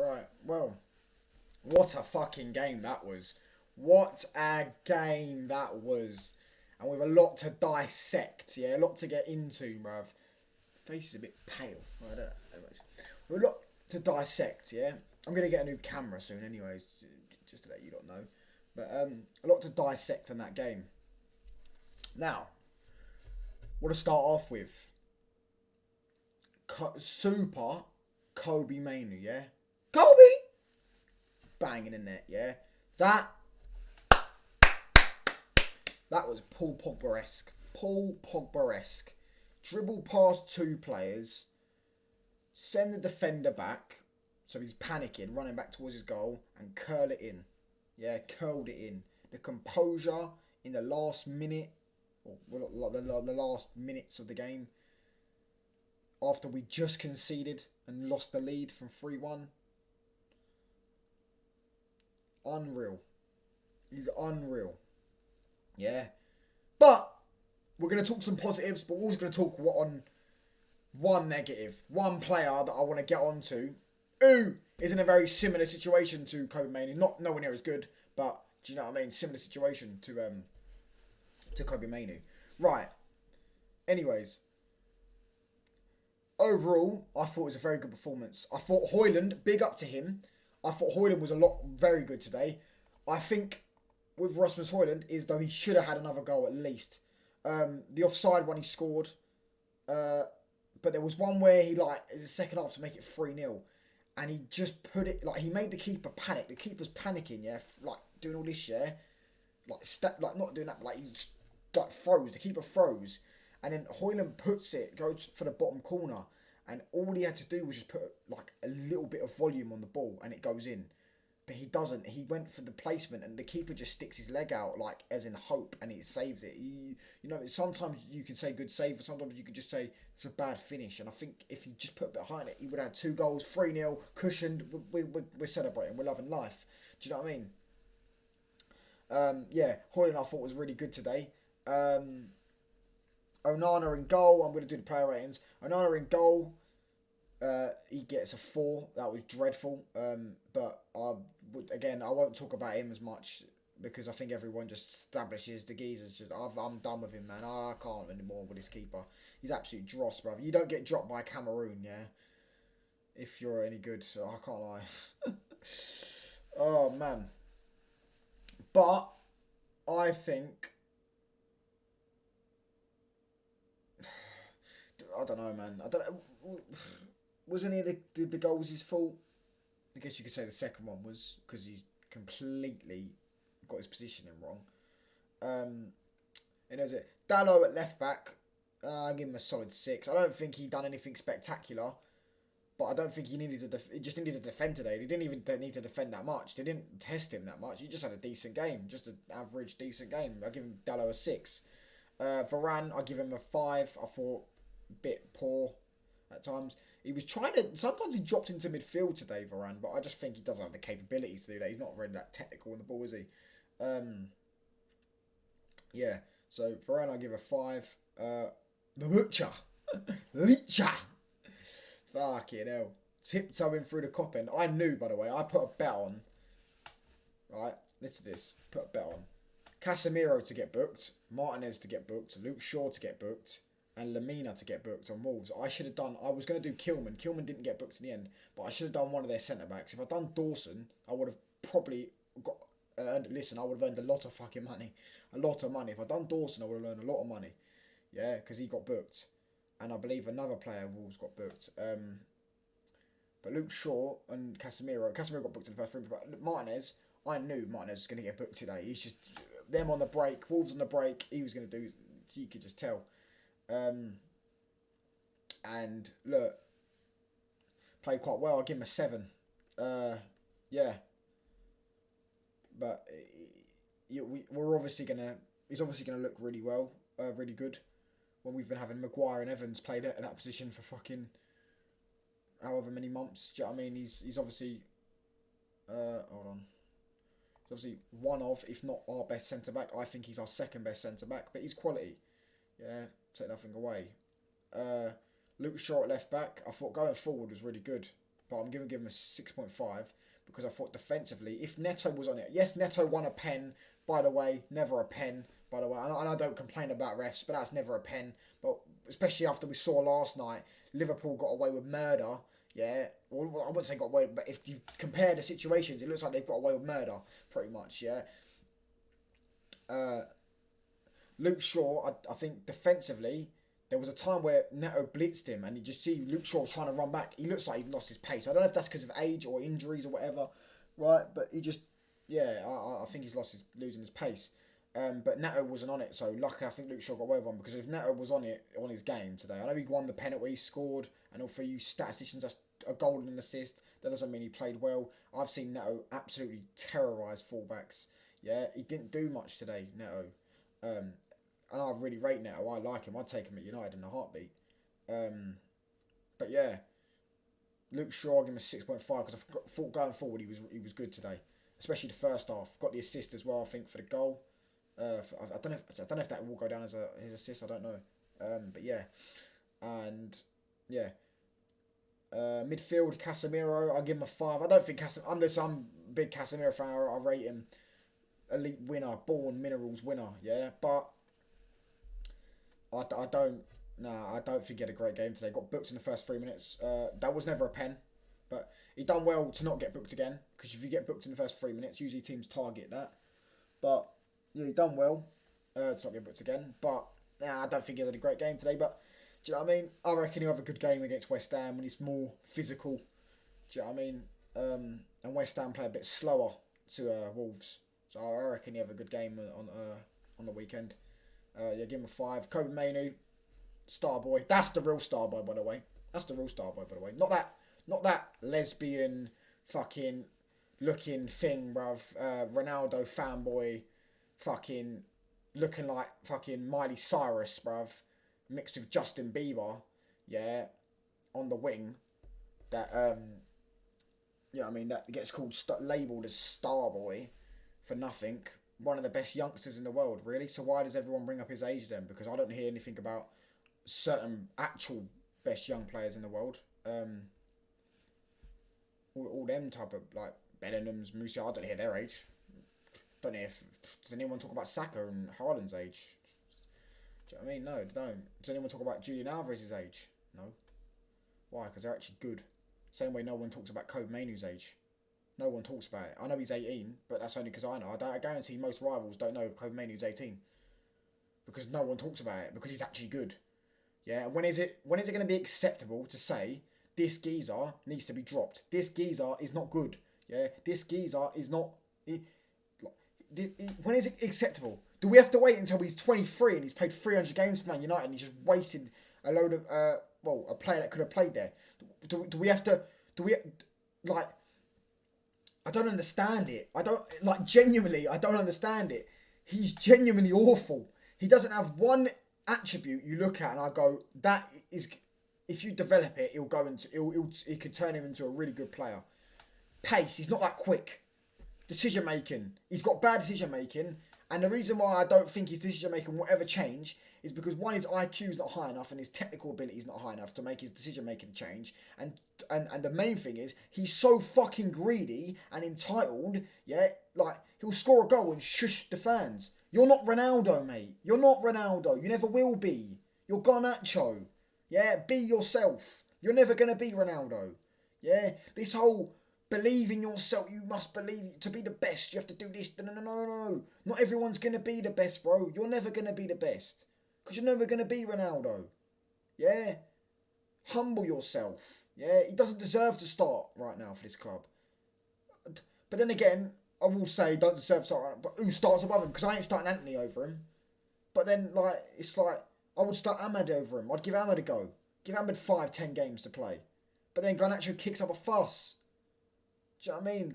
Right, well, what a fucking game that was. What a game that was. And with a lot to dissect, yeah, a lot to get into, bruv. Face is a bit pale. I don't know. Anyways, with a lot to dissect, yeah. I'm going to get a new camera soon anyways, just to let you lot know. But a lot to dissect in that game. Now, want to start off with Super KOBBIE MAINOO, yeah? KOBBIE! Banging in net, yeah? That was Paul Pogba-esque. Paul Pogba-esque. Dribble past two players, send the defender back, so he's panicking, running back towards his goal, and curl it in. Yeah, curled it in. The composure in the last minute, or the last minutes of the game, after we just conceded and lost the lead from 3-1. Unreal. He's unreal. Yeah. But we're going to talk some positives, but we're also going to talk on one negative. One player that I want to get onto, who is in a very similar situation to KOBBIE MAINOO. Not nowhere near as good, but do you know what I mean? Similar situation to KOBBIE MAINOO. Right. Anyways. Overall, I thought it was a very good performance. I thought Højlund, big up to him. I thought Højlund was very good today. I think with Rasmus Højlund is though he should have had another goal at least. The offside one he scored. But there was one where he, like, in the second half to make it 3-0. And he just put it, like, he made the keeper panic. The keeper's panicking, yeah, like, doing all this, yeah. Like, not doing that, but, like, he just, like, froze. The keeper froze. And then Højlund puts it, goes for the bottom corner. And all he had to do was just put, like, a little bit of volume on the ball and it goes in. But he doesn't. He went for the placement and the keeper just sticks his leg out, like, as in hope, and it saves it. You know, sometimes you can say good save, but sometimes you can just say it's a bad finish. And I think if he just put behind it, he would have had 2 goals, 3-0, cushioned. We're celebrating. We're loving life. Do you know what I mean? Yeah, Højlund I thought was really good today. Onana in goal. I'm going to do the player ratings. Onana in goal. He gets a 4. That was dreadful. But again, I won't talk about him as much because I think everyone just establishes the geezer's just. I'm done with him, man. I can't anymore with this keeper. He's absolute dross, brother. You don't get dropped by Cameroon, yeah. If you're any good, so I can't lie. Oh man. But I think. I don't know, man. I don't know. Was any of the goals his fault? I guess you could say the second one was because he completely got his positioning wrong. And there's it. Dalot at left back. I give him a solid 6. I don't think he done anything spectacular, but I don't think he needed to. He just needed to defend today. He didn't even need to defend that much. They didn't test him that much. He just had a decent game, just an average decent game. I give him Dalot a 6. Varane, I give him a 5. I thought a bit poor at times. He was trying to. Sometimes he dropped into midfield today, Varane, but I just think he doesn't have the capabilities to do that. He's not really that technical on the ball, is he? Yeah. So Varane, I give a 5. The Butcher, Licha. Fucking hell. Tiptoeing through the cop end. I knew, by the way. I put a bet on. Right. Listen to this. Put a bet on. Casemiro to get booked. Martinez to get booked. Luke Shaw to get booked. And Lamina to get booked on Wolves. I was going to do Kilman. Kilman didn't get booked in the end. But I should have done one of their centre-backs. If I'd done Dawson, I would have probably got... I would have earned a lot of fucking money. A lot of money. If I'd done Dawson, I would have earned a lot of money. Yeah, because he got booked. And I believe another player of Wolves got booked. But Luke Shaw and Casemiro got booked in the first 3. But Martinez, I knew Martinez was going to get booked today. He's just... Them on the break. Wolves on the break. He was going to do... You could just tell. And look, played quite well. I'll give him a 7. Yeah, but we're obviously gonna. He's obviously gonna look really well, really good. When we've been having Maguire and Evans played at that position for fucking however many months. Do you know what I mean? He's obviously. Hold on. He's obviously one of, if not our best centre back. I think he's our second best centre back, but he's quality. Yeah. Take nothing away. Luke Shaw at left back. I thought going forward was really good. but I'm going to give him a 6.5 because I thought defensively, if Neto was on it, yes, Neto won a pen, by the way, never a pen, by the way, and I don't complain about refs, but that's never a pen, but especially after we saw last night, Liverpool got away with murder, yeah, well, I wouldn't say got away, but if you compare the situations, it looks like they've got away with murder, pretty much, yeah. Luke Shaw, I think defensively, there was a time where Neto blitzed him and you just see Luke Shaw trying to run back. He looks like he lost his pace. I don't know if that's because of age or injuries or whatever, right? But he just, yeah, I think he's losing his pace. But Neto wasn't on it, so luckily I think Luke Shaw got away with one, because if Neto was on his game today, I know he won the penalty, scored, and all for you statisticians, that's a goal and an assist. That doesn't mean he played well. I've seen Neto absolutely terrorise fullbacks. Yeah, he didn't do much today, Neto. And I really rate Neto. I like him. I'd take him at United in a heartbeat. But yeah, Luke Shaw, I give him a 6.5 because I thought going forward he was good today, especially the first half. Got the assist as well, I think, for the goal. I don't know if that will go down as his assist. I don't know. But yeah, and yeah. Midfield, Casemiro, I give him a 5. I don't think I'm a big Casemiro fan. I rate him elite winner, born minerals winner. Yeah, but I don't think he had a great game today. Got booked in the first 3 minutes. That was never a pen, but he done well to not get booked again, because if you get booked in the first 3 minutes, usually teams target that. But yeah, he done well to not get booked again. But I don't think he had a great game today. But do you know what I mean? I reckon he'll have a good game against West Ham when it's more physical. Do you know what I mean? And West Ham play a bit slower to Wolves, so I reckon he'll have a good game on the weekend. Yeah, give him a 5. KOBBIE MAINOO, Starboy. That's the real Starboy, by the way. Not that lesbian fucking looking thing, bruv. Ronaldo fanboy, fucking looking like fucking Miley Cyrus, bruv, mixed with Justin Bieber. Yeah, on the wing. That you know what I mean, that gets called labelled as Starboy for nothing. One of the best youngsters in the world, really. So why does everyone bring up his age then? Because I don't hear anything about certain actual best young players in the world. All them type of, like, Bellingham's, Musa, I don't hear their age. Don't hear does anyone talk about Saka and Haaland's age? Do you know what I mean? No, they don't. Does anyone talk about Julian Alvarez's age? No. Why? Because they're actually good. Same way no one talks about KOBBIE MAINOO's age. No one talks about it. I know he's 18, but that's only because I know. I guarantee most rivals don't know KOBBIE MAINOO's 18. Because no one talks about it, because he's actually good. Yeah, and when is it going to be acceptable to say, this geezer needs to be dropped? This geezer is not good. Yeah, this geezer is not... when is it acceptable? Do we have to wait until he's 23 and he's played 300 games for Man United and he's just wasted a load of... a player that could have played there? Do we have to... I don't understand it. Genuinely, I don't understand it. He's genuinely awful. He doesn't have one attribute you look at and I go, that is, if you develop it, it could turn him into a really good player. Pace, he's not that quick. Decision making, he's got bad decision making, and the reason why I don't think his decision making will ever change is because, one, his IQ is not high enough and his technical ability is not high enough to make his decision making change, and the main thing is he's so fucking greedy and entitled. Yeah, like, he'll score a goal and shush the fans. You're not Ronaldo, mate. You're not Ronaldo. You never will be. You're Garnacho. Yeah, be yourself. You're never gonna be Ronaldo. Yeah, this whole believe in yourself. You must believe to be the best. You have to do this. No. Not everyone's gonna be the best, bro. You're never gonna be the best because you're never gonna be Ronaldo. Yeah, humble yourself. Yeah, he doesn't deserve to start right now for this club. But then again, I will say don't deserve to start right now, but who starts above him? Because I ain't starting Anthony over him. But then, like, it's like, I would start Ahmed over him. I'd give Ahmed a go. Give Ahmed 5-10 games to play. But then Garnacho kicks up a fuss. Do you know what I mean?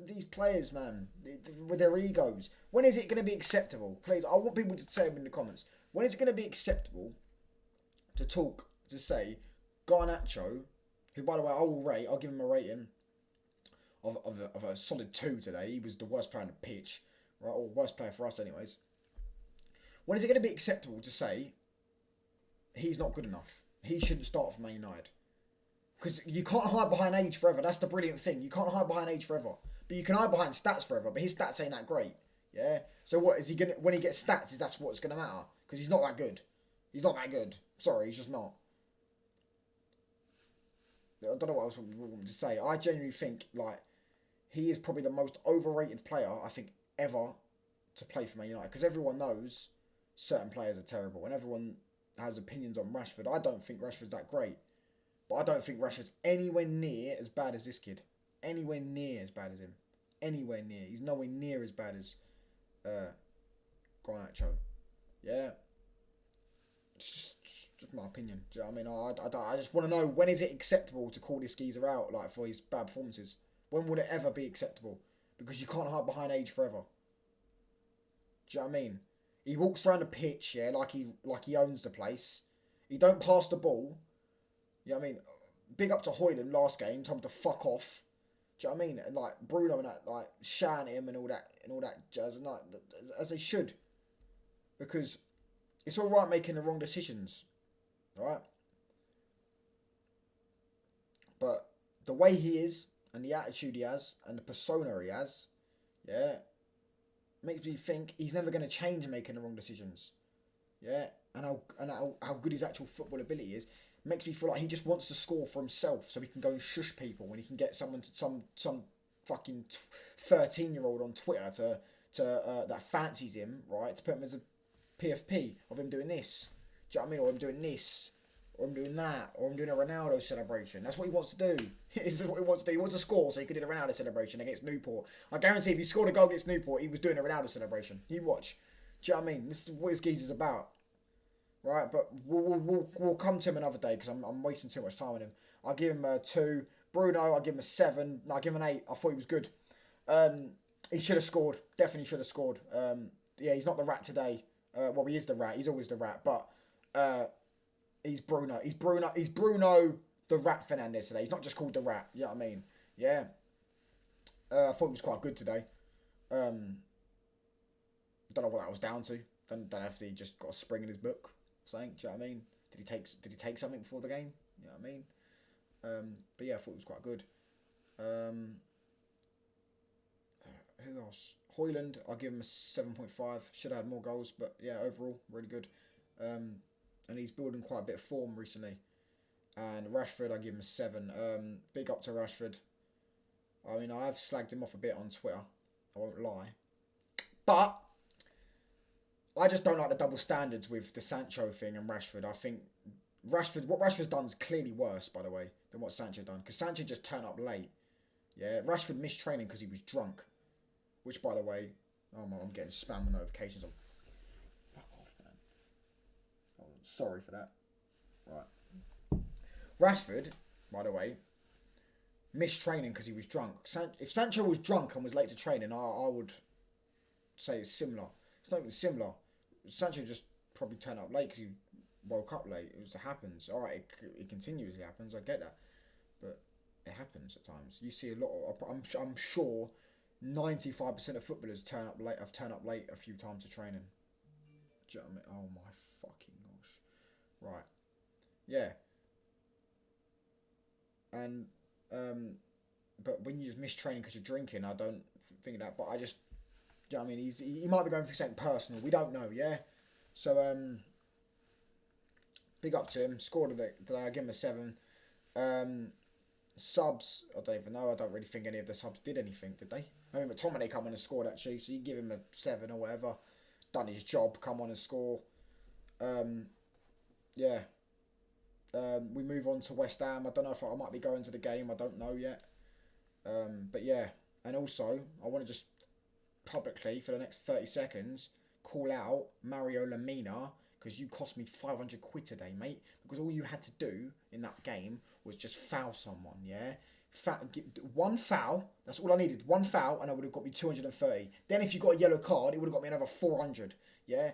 These players, man, with their egos. When is it going to be acceptable? Please, I want people to say in the comments. When is it going to be acceptable to say Garnacho, who, by the way, I will rate, I'll give him a rating of a solid 2 today. He was the worst player on the pitch, right? Or worst player for us anyways. When is it going to be acceptable to say he's not good enough? He shouldn't start for Man United. Because you can't hide behind age forever. That's the brilliant thing. You can't hide behind age forever. But you can hide behind stats forever. But his stats ain't that great. Yeah? So what, is he going to... When he gets stats, is that's what's going to matter? Because he's not that good. He's not that good. Sorry, he's just not. I don't know what else I want to say. I genuinely think, like, he is probably the most overrated player, I think, ever to play for Man United. Because everyone knows certain players are terrible. And everyone has opinions on Rashford. I don't think Rashford's that great. But I don't think Rashford's anywhere near as bad as this kid. Anywhere near as bad as him. Anywhere near. He's nowhere near as bad as Garnacho. Yeah. It's just my opinion. Do you know what I mean? I just want to know, when is it acceptable to call this geezer out, like, for his bad performances? When would it ever be acceptable? Because you can't hide behind age forever. Do you know what I mean? He walks around the pitch, yeah, like he owns the place. He don't pass the ball. You know what I mean? Big up to Højlund last game, told him to fuck off. Do you know what I mean? And like Bruno and that, like shouting at him and all that jazz, and like, as they should, because it's all right making the wrong decisions, all right. But the way he is and the attitude he has and the persona he has, yeah, makes me think he's never going to change making the wrong decisions, yeah. And how good his actual football ability is. Makes me feel like he just wants to score for himself so he can go and shush people when he can get someone to some fucking 13-year-old on Twitter to that fancies him, right, to put him as a PFP of him doing this. Do you know what I mean? Or him doing this, or him doing that, or him doing a Ronaldo celebration. That's what he wants to do. This is what he wants to do. He wants to score so he could do a Ronaldo celebration against Newport. I guarantee if he scored a goal against Newport, he was doing a Ronaldo celebration. You watch. Do you know what I mean? This is what his geezer's about. Right, but we'll come to him another day because I'm wasting too much time on him. I'll give him a 2. Bruno, I'll give him a 7. No, I'll give him an 8. I thought he was good. He should have scored. Definitely should have scored. Yeah, he's not the rat today. Well, he is the rat. He's always the rat. But he's Bruno. He's Bruno the Rat Fernandes today. He's not just called the rat. You know what I mean? Yeah. I thought he was quite good today. Don't know what that was down to. Don't know if he just got a spring in his book. Saying, do you know what I mean? Did he take something before the game? You know what I mean? But yeah, I thought it was quite good. Who else? Højlund, I'll give him a 7.5. Should have had more goals, but yeah, overall, really good. And he's building quite a bit of form recently. And Rashford, I'll give him a 7. Big up to Rashford. I mean, I have slagged him off a bit on Twitter. I won't lie. But I just don't like the double standards with the Sancho thing and Rashford. I think what Rashford's done is clearly worse, by the way, than what Sancho done. Because Sancho just turned up late. Yeah, Rashford missed training because he was drunk. Which, by the way, I'm getting spam notifications on. Fuck off, man. Oh, sorry for that. Right. Rashford, by the way, missed training because he was drunk. If Sancho was drunk and was late to training, I would say it's similar. It's not even similar. Sancho just probably turned up late because he woke up late. It happens. All right, it continuously happens. I get that, but it happens at times. You see a lot of. I'm sure 95% of footballers turn up late. Have turned up late a few times to training. Do you know what I mean? Oh my fucking gosh! Right, yeah. And but when you just miss training because you're drinking, I don't think that. But I just. Do you know what I mean? He might be going through something personal. We don't know, yeah? So, big up to him. Scored a bit today. I give him a 7. Subs, I don't even know. I don't really think any of the subs did anything, did they? I mean, McTominay come on and scored, actually. So you give him a 7 or whatever. Done his job. Come on and score. Yeah. We move on to West Ham. I don't know if I might be going to the game. I don't know yet. But yeah. And also, I want to just publicly for the next 30 seconds call out Mario Lemina because you cost me 500 quid today, mate, because all you had to do in that game was just foul someone, yeah? One foul, that's all I needed, one foul, and I would have got me 230. Then if you got a yellow card, it would have got me another 400, yeah?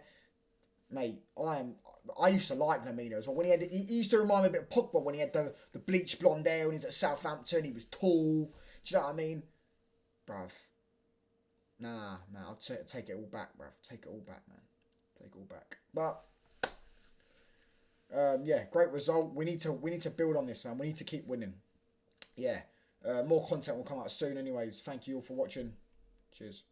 Mate, I used to like Lemina as well. When he used to remind me a bit of Pogba when he had the bleached blonde hair when he was at Southampton. He was tall. Do you know what I mean? Bruv. Nah, I'll take it all back, bruv. Take it all back, man. Take it all back. But Yeah, great result. We need to build on this, man. We need to keep winning. Yeah. More content will come out soon anyways. Thank you all for watching. Cheers.